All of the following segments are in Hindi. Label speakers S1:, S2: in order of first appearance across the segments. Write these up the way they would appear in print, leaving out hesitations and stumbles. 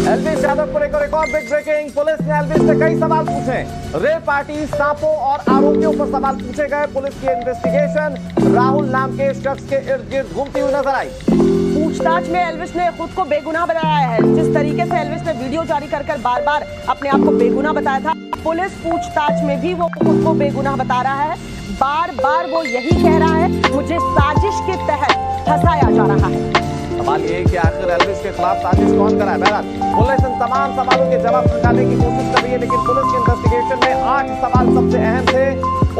S1: एल्विश यादव को लेकर एक और बिग ब्रेकिंग। पुलिस ने एल्विश से कई सवाल पूछे। रेप पार्टी, सांपों और आरोपियों पर सवाल पूछे गए। पुलिस की इन्वेस्टिगेशन राहुल नाम के शख्स के इर्द गिर्द घूमती हुई नजर आई।
S2: पूछताछ में एल्विश ने खुद को बेगुनाह बताया है। जिस तरीके से एल्विश ने वीडियो जारी कर बार बार अपने आप को बेगुनाह बताया था, पुलिस पूछताछ में भी वो खुद को बेगुनाह बता रहा है। बार बार वो यही कह रहा है, मुझे साजिश के तहत फंसाया जा रहा है।
S1: सवाल ये कि आखिर एल्विश के खिलाफ साजिश कौन करा है। बहरहाल पुलिस इन तमाम सवालों के जवाब निकालने की कोशिश कर रही है, लेकिन पुलिस की इन्वेस्टिगेशन में 8 सवाल सबसे अहम थे।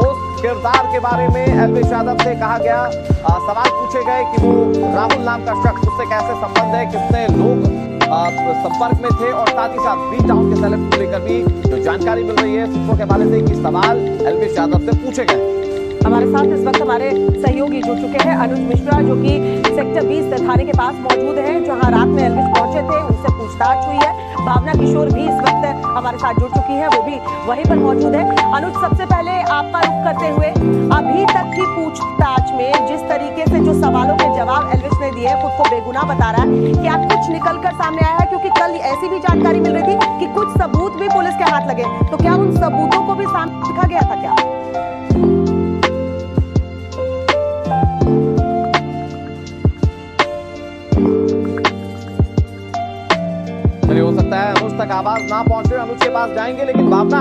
S1: उस किरदार के बारे में एल्विश यादव से कहा गया, सवाल पूछे गए कि वो राहुल नाम का शख्स, उससे कैसे संबंध है, कितने लोग संपर्क में थे, और साथ ही साथ बी टाउन के सेलेब को लेकर भी जो जानकारी मिल रही है सूत्रों के हवाले से कि सवाल एल्विश यादव से पूछे गए।
S2: हमारे साथ इस वक्त हमारे सहयोगी जुड़ चुके हैं, अनुज मिश्रा, जो कि सेक्टर 20 थाने के पास मौजूद हैं, जहां रात में एल्विश पहुंचे थे, उनसे पूछताछ हुई है। भावना किशोर भी इस वक्त हमारे साथ जुड़ चुकी हैं, वो भी वहीं पर मौजूद है। अनुज, सबसे पहले आपका रुख करते हुए, अभी तक की पूछताछ में जिस तरीके से जो सवालों के जवाब एल्विश ने दिए, खुद को बेगुनाह बता रहा है, क्या कुछ निकलकर सामने आया है? क्योंकि कल ऐसी भी जानकारी मिल रही थी कि कुछ सबूत भी पुलिस के हाथ लगे, तो क्या उन सबूतों को भी सामने रखा गया था क्या?
S1: हो सकता है अनुज तक आवाज ना पहुंचे, अनुज के पास जाएंगे। लेकिन भावना,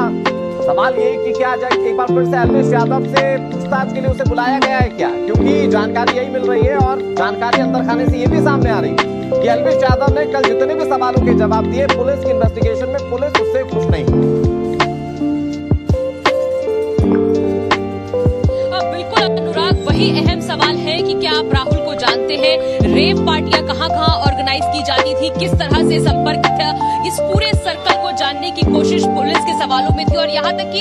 S1: सवाल ये कि क्या एक बार फिर से एल्विश यादव से पूछताछ के लिए उसे बुलाया गया है क्या? क्योंकि जानकारी यही मिल रही है, और जानकारी अंदर खाने से ये भी सामने आ रही है कि एल्विश यादव ने कल जितने भी सवालों के जवाब दिए, पुलिस की इन्वेस्टिगेशन में पुलिस उससे खुश नहीं।
S3: बिल्कुल अनुराग, वही अहम सवाल है कि क्या आप राहुल को जानते हैं? रेप पार्टियां कहां-कहां ऑर्गेनाइज की जाती थी, किस तरह से संपर्क था, इस पूरे सर्कल को जानने की कोशिश पुलिस के सवालों में थी, और यहाँ तक कि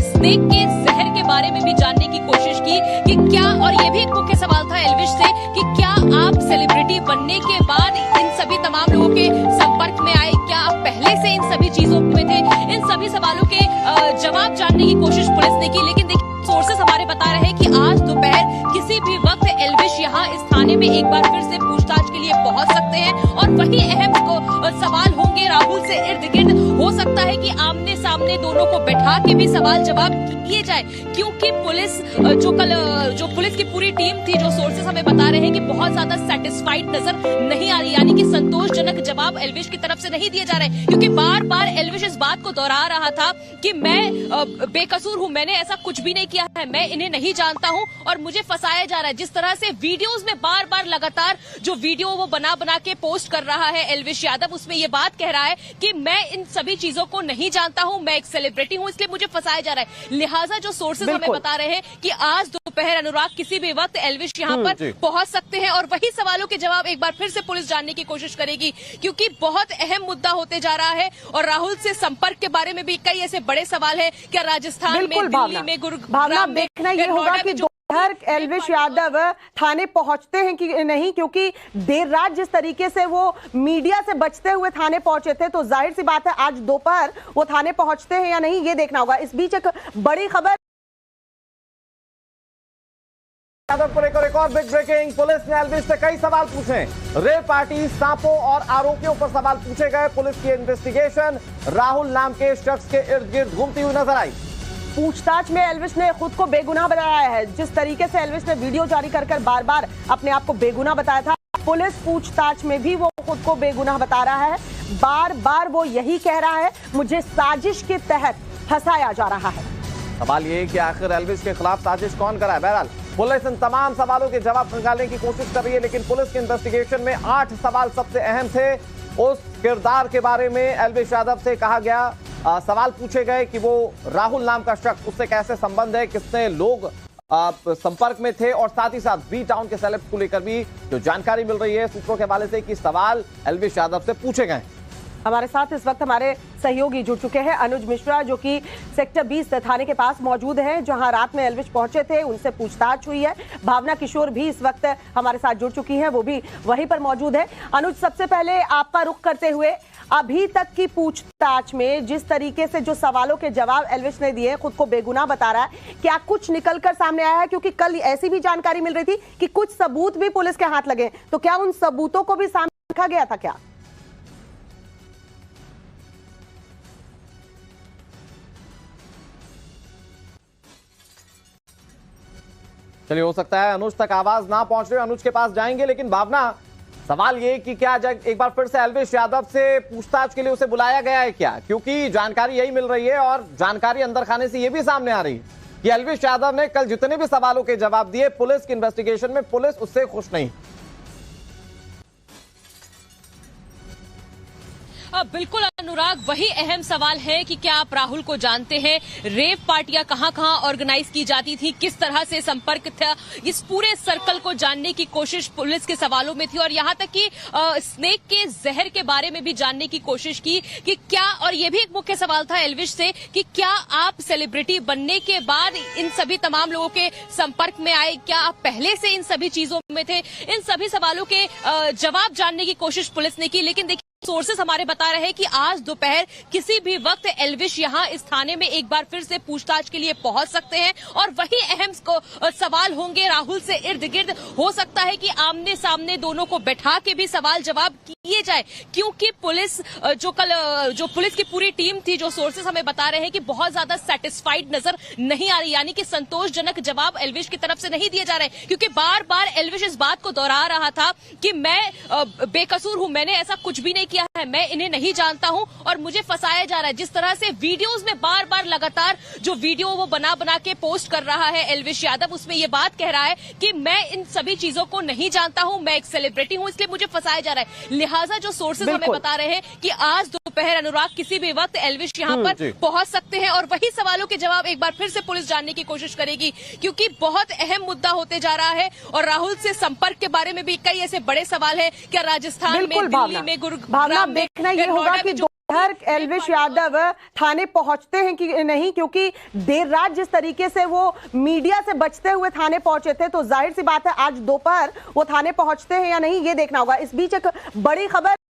S3: स्नेक के जहर के बारे में भी जानने की कोशिश की कि क्या, और ये भी एक मुख्य सवाल था एल्विश से कि क्या आप सेलिब्रिटी बनने के बाद इन सभी तमाम लोगों के संपर्क में आए, क्या आप पहले से इन सभी चीजों में थे? इन सभी सवालों के जवाब जानने की कोशिश पुलिस ने की, लेकिन देखिए सोर्सेस हमारे बता रहे हैं कि आज दोपहर किसी भी वक्त एल्विश यहाँ इस थाने में एक बार फिर से पूछताछ के लिए पहुंच सकते हैं, और वही अहम सवाल होंगे राहुल से इर्द गिर्द। हो सकता है कि आमने सामने दोनों को बैठा के भी सवाल जवाब किए जाए, क्योंकि पुलिस जो पुलिस की पूरी टीम थी, जो सोर्सेस हमें बता रहे हैं कि बहुत ज्यादा सेटिस्फाइड नजर नहीं आ रही, यानी कि संतोषजनक जवाब एल्विश की तरफ से नहीं दिए जा रहे, क्योंकि बार बार एल्विश इस बात को दोहरा रहा था कि मैं बेकसूर हूं, मैंने ऐसा कुछ भी नहीं किया है, मैं इन्हें नहीं जानता हूं और मुझे फंसाया जा रहा है। जिस तरह से वीडियोस में बार बार लगातार जो वीडियो वो बना के पोस्ट कर रहा है एल्विश यादव, उसमें ये बात कह रहा है कि मैं इन सभी चीजों को नहीं जानता हूं, मैं एक सेलिब्रिटी हूं, इसलिए मुझे फंसाया जा रहा है। लिहाजा जो सोर्सेज हमें बता रहे हैं कि आज दोपहर अनुराग किसी भी वक्त एल्विश यहां पर पहुंच सकते हैं, और वही सवालों के जवाब एक बार फिर से पुलिस जानने की कोशिश करेगी, क्योंकि बहुत अहम मुद्दा होते जा रहा है। और राहुल से संपर्क के बारे में भी कई ऐसे बड़े सवाल है, क्या राजस्थान में, दिल्ली में, गुरुग्राम में,
S2: देखना ये होगा कि एल्विश यादव थाने पहुंचते हैं कि नहीं, क्योंकि देर रात जिस तरीके से वो मीडिया से बचते हुए थाने पहुंचे थे, तो जाहिर सी बात है आज दोपहर वो थाने पहुंचते हैं या नहीं, ये देखना होगा। इस बीच एक बड़ी खबर
S1: यादव को लेकर एक और बिग ब्रेकिंग। पुलिस ने एल्विश से कई सवाल पूछे। रेप पार्टी, सांपों और आरोपियों पर सवाल पूछे गए। पुलिस की इन्वेस्टिगेशन राहुल नाम के शख्स के इर्द गिर्द घूमती हुई नजर आई।
S2: पूछताछ में एल्विश ने खुद को बेगुनाह बताया है। जिस तरीके से एल्विश ने वीडियो जारी कर बार बार अपने आप को बेगुनाह बताया था, पुलिस पूछताछ में भी वो खुद को बेगुनाह बता रहा है। बार बार वो यही कह रहा है, मुझे साजिश के तहत फंसाया जा रहा है।
S1: सवाल ये कि आखिर एल्विश के खिलाफ साजिश कौन करा है। बहरहाल पुलिस इन तमाम सवालों के जवाब निकालने की कोशिश कर रही है, लेकिन पुलिस की इन्वेस्टिगेशन में 8 सवाल सबसे अहम थे। उस किरदार के बारे में एल्विश यादव से कहा गया, सवाल पूछे गए कि वो राहुल नाम का शख्स, उससे कैसे संबंध है, कितने लोग संपर्क में थे, और साथ ही साथ बी टाउन के सेलेब को लेकर भी जो जानकारी मिल रही है सूत्रों के हवाले से कि सवाल एल्विश यादव से पूछे गए।
S2: हमारे साथ इस वक्त हमारे सहयोगी जुड़ चुके हैं, अनुज मिश्रा, जो कि सेक्टर 20 थाने के पास मौजूद हैं, जहां रात में एल्विश पहुंचे थे, उनसे पूछताछ हुई है। भावना किशोर भी इस वक्त हमारे साथ जुड़ चुकी हैं, वो भी वहीं पर मौजूद है। अनुज, सबसे पहले आपका रुख करते हुए, अभी तक की पूछताछ में जिस तरीके से जो सवालों के जवाब एल्विश ने दिए, खुद को बेगुनाह बता रहा है, क्या कुछ निकलकर सामने आया है? क्योंकि कल ऐसी भी जानकारी मिल रही थी कि कुछ सबूत भी पुलिस के हाथ लगे, तो क्या उन सबूतों को भी सामने रखा गया था क्या?
S1: चलिए, हो सकता है अनुज तक आवाज ना पहुंच रही, अनुज के पास जाएंगे। लेकिन भावना, सवाल ये कि क्या एक बार फिर से एल्विश यादव से पूछताछ के लिए उसे बुलाया गया है क्या? क्योंकि जानकारी यही मिल रही है और जानकारी अंदर खाने से ये भी सामने आ रही है कि एल्विश यादव ने कल जितने भी सवालों के जवाब दिए पुलिस की इन्वेस्टिगेशन में, पुलिस उससे खुश नहीं।
S3: बिल्कुल अनुराग, वही अहम सवाल है कि क्या आप राहुल को जानते हैं? रेव पार्टियां कहां-कहां ऑर्गेनाइज की जाती थी, किस तरह से संपर्क था, इस पूरे सर्कल को जानने की कोशिश पुलिस के सवालों में थी। और यहां तक कि स्नेक के जहर के बारे में भी जानने की कोशिश की कि क्या, और यह भी एक मुख्य सवाल था एल्विश से कि क्या आप सेलिब्रिटी बनने के बाद इन सभी तमाम लोगों के संपर्क में आए, क्या आप पहले से इन सभी चीजों में थे? इन सभी सवालों के जवाब जानने की कोशिश पुलिस ने की। लेकिन देखिए, सोर्सेस हमारे बता रहे हैं कि आज दोपहर किसी भी वक्त एल्विश यहां इस थाने में एक बार फिर से पूछताछ के लिए पहुंच सकते हैं और वही अहम सवाल होंगे राहुल से इर्द गिर्द। हो सकता है कि आमने सामने दोनों को बैठा के भी सवाल जवाब किए जाए, क्योंकि पुलिस जो पुलिस की पूरी टीम थी, जो सोर्सेस हमें बता रहे हैं कि बहुत ज्यादा सेटिस्फाइड नजर नहीं आ रही, यानी कि संतोषजनक जवाब एल्विश की तरफ से नहीं दिए जा रहे, क्योंकि बार बार एल्विश इस बात को दोहरा रहा था कि मैं बेकसूर हूं, मैंने ऐसा कुछ भी नहीं किया है, मैं इन्हें नहीं जानता हूं और मुझे फंसाया जा रहा है। जिस तरह से वीडियोस में बार बार लगातार जो वीडियो वो बना बना के पोस्ट कर रहा है एल्विश यादव, उसमें ये बात कह रहा है कि मैं इन सभी चीजों को नहीं जानता हूं, मैं एक सेलिब्रिटी हूं, इसलिए मुझे फंसाया जा रहा है। लिहाजा जो सोर्सेज हमें बता रहे हैं कि आज दोपहर अनुराग किसी भी वक्त एल्विश यहां पर पहुंच सकते हैं और वही सवालों के जवाब एक बार फिर से पुलिस जानने की कोशिश करेगी, क्योंकि बहुत अहम मुद्दा होते जा रहा है। और राहुल से संपर्क के बारे में भी कई ऐसे बड़े सवाल है, क्या राजस्थान में, दिल्ली में, गुरुग्राम में,
S2: देखना ये होगा कि दोपहर एल्विश यादव थाने पहुंचते हैं कि नहीं, क्योंकि देर रात जिस तरीके से वो मीडिया से बचते हुए थाने पहुंचे थे, तो जाहिर सी बात है आज दोपहर वो थाने पहुंचते हैं या नहीं, ये देखना होगा। इस बीच एक बड़ी खबर